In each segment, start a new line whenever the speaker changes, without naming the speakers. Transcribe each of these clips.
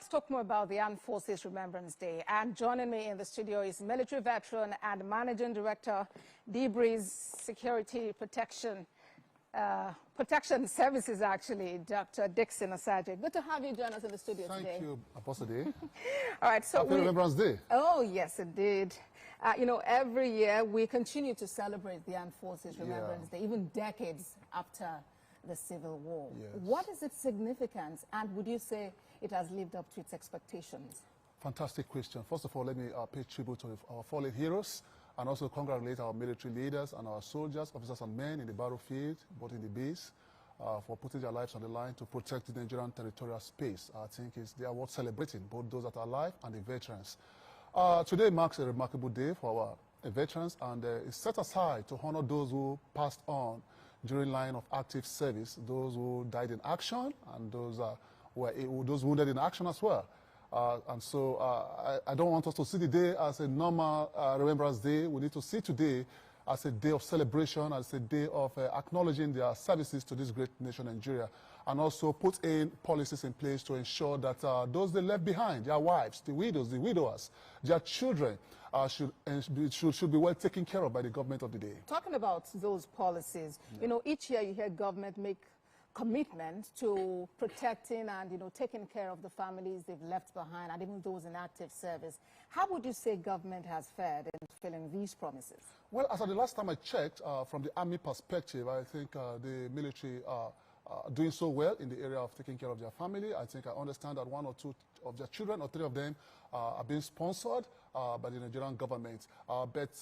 Let's talk more about the Armed Forces Remembrance Day. And joining me in the studio is military veteran and Managing Director, DBRI's Security Protection Services, actually, Dr. Dixon Osagie. Good to have you join us in the studio today.
Thank you, Apostle.
All right, so
Happy Remembrance Day.
Oh, yes, indeed. You know, every year we continue to celebrate the Armed Forces Remembrance Day, even decades after the Civil War.
Yes.
What is its significance, and would you say it has lived up to its expectations?
Fantastic question. First of all, let me pay tribute to our fallen heroes and also congratulate our military leaders and our soldiers, officers and men in the battlefield, both in the base, for putting their lives on the line to protect the Nigerian territorial space. I think they are worth celebrating, both those that are alive and the veterans. Today marks a remarkable day for our veterans, and it's set aside to honor those who passed on during line of active service, those who died in action, and those those wounded in action as well. And so I don't want us to see the day as a normal Remembrance Day. We need to see today as a day of celebration, as a day of acknowledging their services to this great nation, Nigeria, and also put in policies in place to ensure that those they left behind, their wives, the widows, the widowers, their children, should be well taken care of by the government of the day.
Talking about those policies, you know, each year you hear government make commitment to protecting and, you know, taking care of the families they've left behind and even those in active service. How would you say government has fared in fulfilling these promises? Well,
as of the last time I checked, from the Army perspective, I think the military are doing so well in the area of taking care of their family. I think I understand that 1 or 2 of their children, or 3 of them, are being sponsored by the Nigerian government. But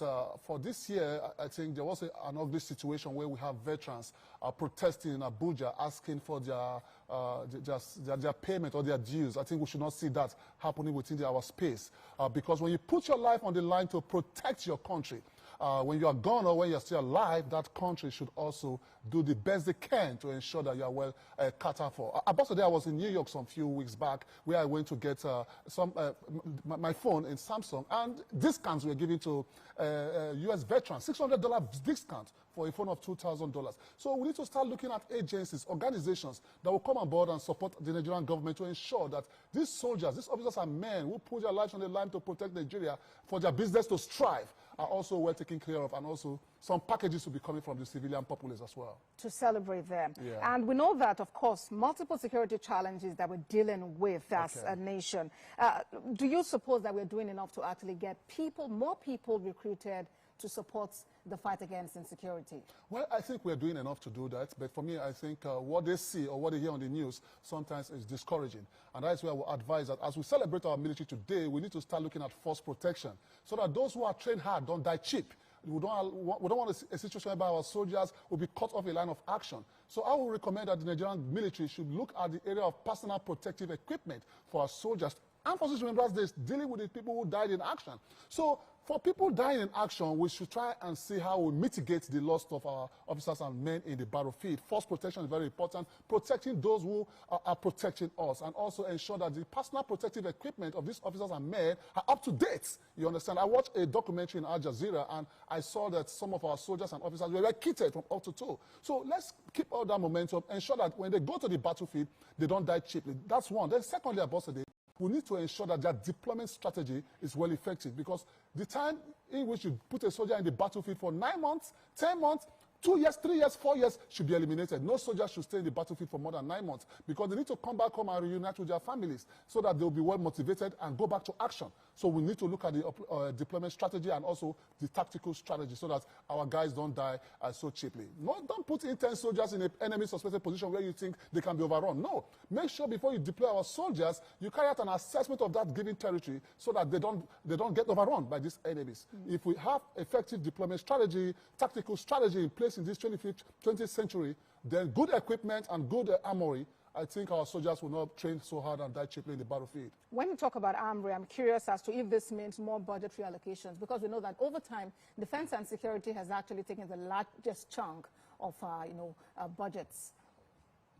for this year, I think there was an ugly situation where we have veterans protesting in Abuja, asking for their payment or their dues. I think we should not see that happening within our space. Because when you put your life on the line to protect your country, when you are gone or when you're still alive, that country should also do the best they can to ensure that you are well catered for. About today, I was in New York some few weeks back where I went to get my phone in Samsung, and discounts were given to U.S. veterans, $600 discount for a phone of $2,000. So we need to start looking at agencies, organizations that will come on board and support the Nigerian government to ensure that these soldiers, these officers and men who put their lives on the line to protect Nigeria for their business to strive are also well taken care of, and also some packages will be coming from the civilian populace as well.
To celebrate them.
Yeah.
And we know that, of course, multiple security challenges that we're dealing with as a nation. Do you suppose that we're doing enough to actually get more people recruited to support the fight against insecurity?
Well, I think we're doing enough to do that. But for me, I think what they see or what they hear on the news sometimes is discouraging. And that's where I will advise that as we celebrate our military today, we need to start looking at force protection so that those who are trained hard don't die cheap. We don't want a situation whereby our soldiers will be cut off a line of action. So I will recommend that the Nigerian military should look at the area of personal protective equipment for our soldiers. Armed Forces Remembrance Day is dealing with the people who died in action. So for people dying in action, we should try and see how we mitigate the loss of our officers and men in the battlefield. Force protection is very important, protecting those who are protecting us, and also ensure that the personal protective equipment of these officers and men are up to date. You understand? I watched a documentary in Al Jazeera, and I saw that some of our soldiers and officers were kitted from up to toe. So let's keep all that momentum, ensure that when they go to the battlefield, they don't die cheaply. That's one. Then secondly, Ambassador, we need to ensure that their deployment strategy is well effective, because the time in which you put a soldier in the battlefield for 9 months, 10 months, 2 years, 3 years, 4 years should be eliminated. No soldier should stay in the battlefield for more than 9 months, because they need to come back home and reunite with their families so that they'll be well motivated and go back to action. So we need to look at the deployment strategy and also the tactical strategy so that our guys don't die so cheaply. No, don't put intense soldiers in an enemy suspected position where you think they can be overrun. No. Make sure before you deploy our soldiers, you carry out an assessment of that given territory so that they don't get overrun by these enemies. If we have effective deployment strategy, tactical strategy in place in this 20th century, then good equipment and good armory, I think our soldiers will not train so hard and die cheaply in the battlefield.
When you talk about armory, I'm curious as to if this means more budgetary allocations, because we know that over time, defense and security has actually taken the largest chunk of budgets.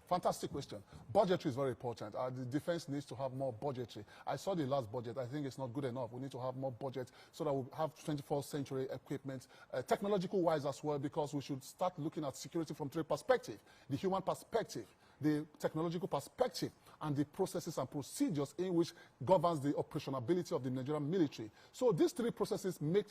Fantastic question. Budgetary is very important. The defense needs to have more budgetary. I saw the last budget. I think it's not good enough. We need to have more budget so that we have 21st century equipment, technological-wise as well, because we should start looking at security from 3 perspectives: the human perspective, the technological perspective, and the processes and procedures in which governs the operationability of the Nigerian military. So these three processes make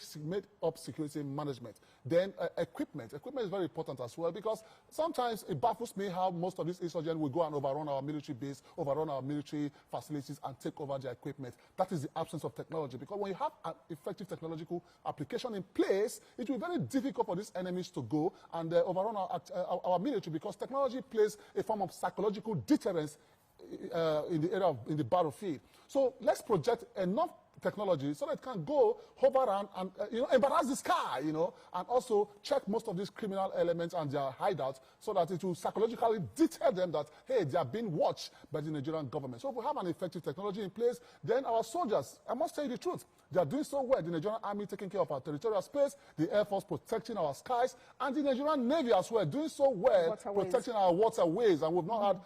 up security management. Then equipment. Equipment is very important as well, because sometimes it baffles me how most of these insurgents will go and overrun our military base, overrun our military facilities, and take over their equipment. That is the absence of technology, because when you have an effective technological application in place, it will be very difficult for these enemies to go and overrun our military, because technology plays a form of psychological deterrence in the battlefield. So let's project enough technology so that it can go hover around and embarrass the sky, and also check most of these criminal elements and their hideouts, so that it will psychologically deter them that, hey, they are being watched by the Nigerian government. So if we have an effective technology in place, then our soldiers, I must tell you the truth, they are doing so well. The Nigerian Army taking care of our territorial space, the Air Force protecting our skies, and the Nigerian Navy as well doing so well, protecting our waterways, and we've not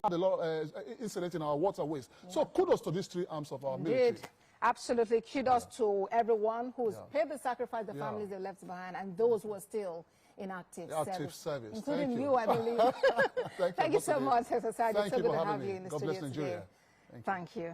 had a lot of incidents in our waterways. Yeah. So kudos to these three arms of our military.
Absolutely. Kudos to everyone who's paid the sacrifice, the families they left behind, and those who are still in active service. Including you, I believe.
Thank you
so much, Society. It's so good to have you in the
God
studio
bless Nigeria.
today. Thank you.